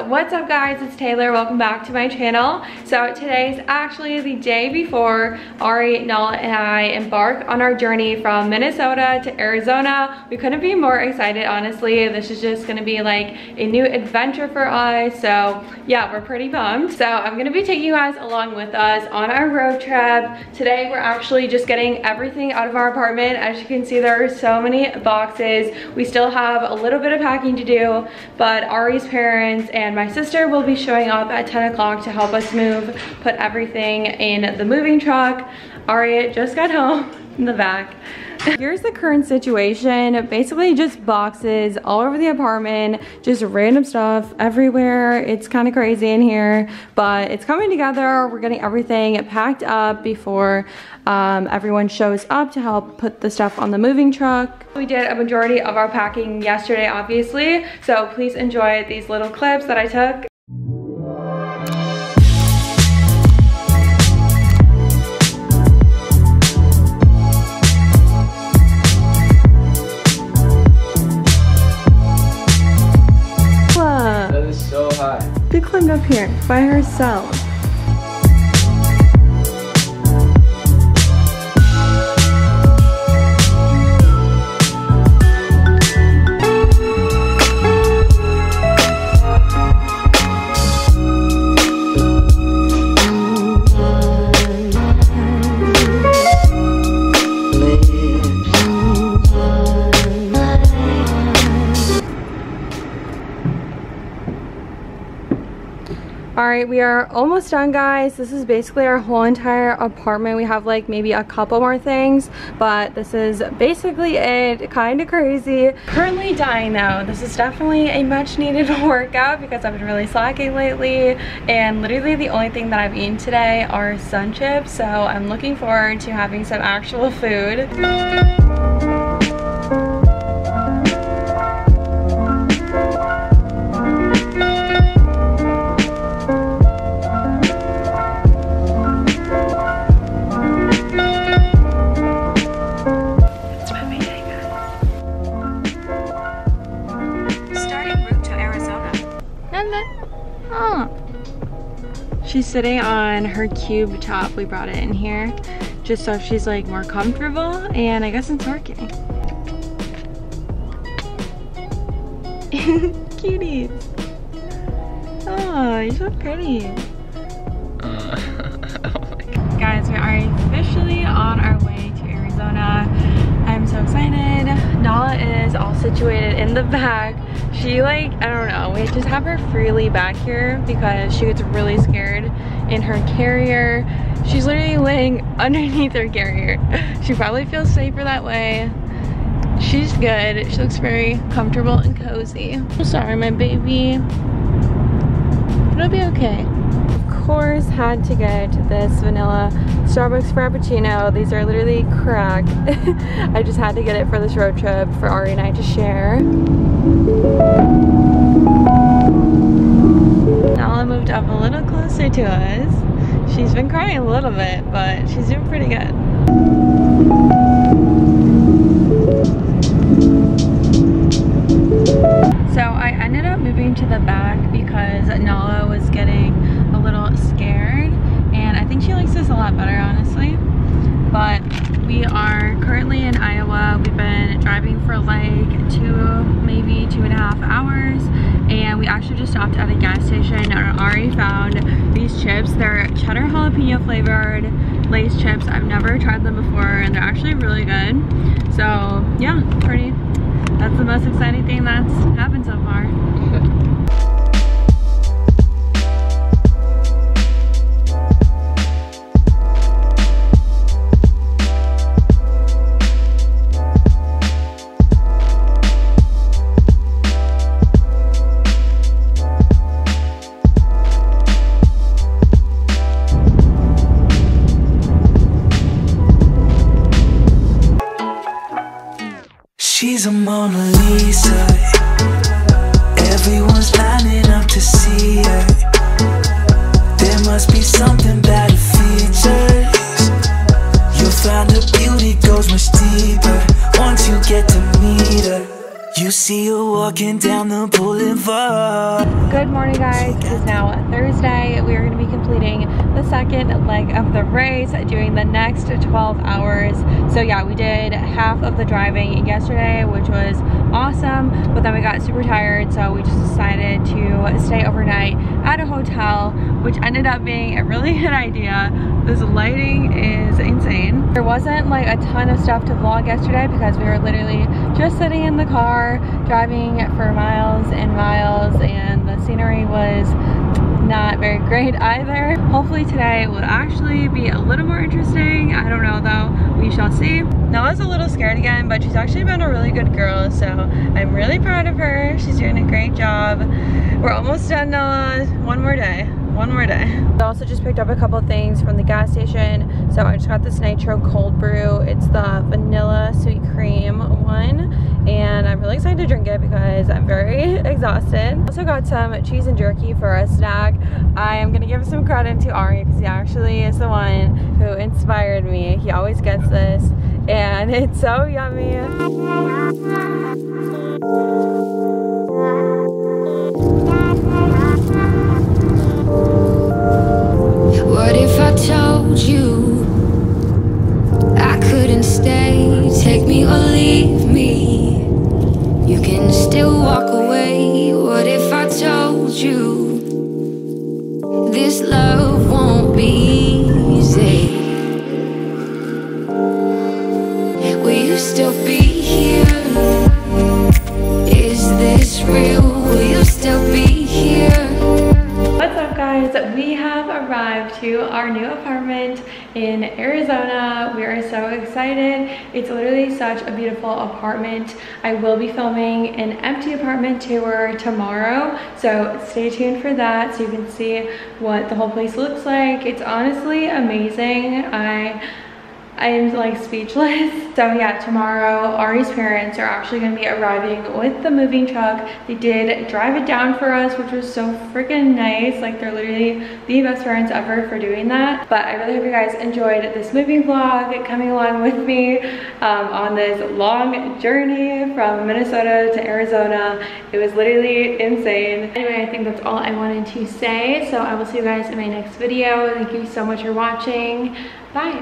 What's up guys, it's Taylor. Welcome back to my channel. So today's actually the day before Ari, Nala, and I embark on our journey from Minnesota to Arizona. We couldn't be more excited, honestly. This is just gonna be like a new adventure for us. So yeah, we're pretty pumped. So I'm gonna be taking you guys along with us on our road trip. Today we're actually just getting everything out of our apartment. As you can see, there are so many boxes. We still have a little bit of packing to do, but Ari's parents and my sister will be showing up at 10 o'clock to help us move, put everything in the moving truck. Ari just got home in the back. Here's the current situation. Basically just boxes all over the apartment, just random stuff everywhere. It's kind of crazy in here, but it's coming together. We're getting everything packed up before everyone shows up to help put the stuff on the moving truck. We did a majority of our packing yesterday, obviously, so please enjoy these little clips that I took. That is so high. She climbed up here by herself. Alright, we are almost done, guys. This is basically our whole entire apartment. We have like maybe a couple more things, but this is basically it. Kind of crazy. Currently dying though. This is definitely a much needed workout because I've been really slacking lately, and literally the only thing that I've eaten today are sun chips, so I'm looking forward to having some actual food. She's sitting on her cube top. We brought it in here just so she's like more comfortable, and I guess it's working. Cuties. Oh, you're so pretty. Oh my God. Guys, we are officially on our way to Arizona. I'm so excited. Nala is all situated in the back. She like, I don't know, we just have her freely back here because she gets really scared in her carrier. She's literally laying underneath her carrier. She probably feels safer that way. She's good. She looks very comfortable and cozy. I'm sorry, my baby. It'll be okay. Of course, had to get this vanilla Starbucks Frappuccino. These are literally crack. I just had to get it for this road trip for Ari and I to share. Nala moved up a little closer to us. She's been crying a little bit, but she's doing pretty good. So I ended up moving to the back because Nala was getting a little scared, and I think she likes this a lot better, honestly. But we are currently in Iowa. We've been driving for like maybe 2.5 hours, and we actually just stopped at a gas station and Ari found these chips. They're cheddar jalapeno flavored Lay's chips. I've never tried them before, and they're actually really good. So yeah, that's the most exciting thing that's happened so far. She's a Mona Lisa. Everyone's lining up to see her. There must must be something about her features. You'll find her beauty goes much deeper once you get to meet her. You see her walking down the boulevard. Good morning, guys. It is now Thursday. We are going to be completing the second leg of the race, doing the next 12 hours. So yeah, we did half of the driving yesterday, which was awesome, but then we got super tired, so we just decided to stay overnight at a hotel, which ended up being a really good idea. This lighting is insane. There wasn't like a ton of stuff to vlog yesterday because we were literally just sitting in the car driving for miles and miles, and the scenery was not very great either. Hopefully today will actually be a little more interesting. I don't know though, we shall see. Noah's a little scared again, but she's actually been a really good girl, so I'm really proud of her. She's doing a great job. We're almost done, Noah. One more day. One more day. I also just picked up a couple things from the gas station. So I just got this Nitro cold brew. It's the vanilla sweet cream one, and I'm really excited to drink it because I'm very exhausted. Also got some cheese and jerky for a snack. I am gonna give some credit to Ari because he actually is the one who inspired me. He always gets this, and it's so yummy. What if I told you I couldn't stay? Take me or leave me. You can still walk away. What if I told you this love won't be easy? Will you still be here? Is this real? Will you still be here? What's up, guys? We have arrived to our new apartment in Arizona. We are so excited. It's literally such a beautiful apartment. I will be filming an empty apartment tour tomorrow, so stay tuned for that so you can see what the whole place looks like. It's honestly amazing. I am like speechless. So yeah, tomorrow Ari's parents are actually going to be arriving with the moving truck. They did drive it down for us, which was so freaking nice. Like, they're literally the best parents ever for doing that. But I really hope you guys enjoyed this moving vlog, coming along with me on this long journey from Minnesota to Arizona. It was literally insane. Anyway, I think that's all I wanted to say. So I will see you guys in my next video. Thank you so much for watching. Bye.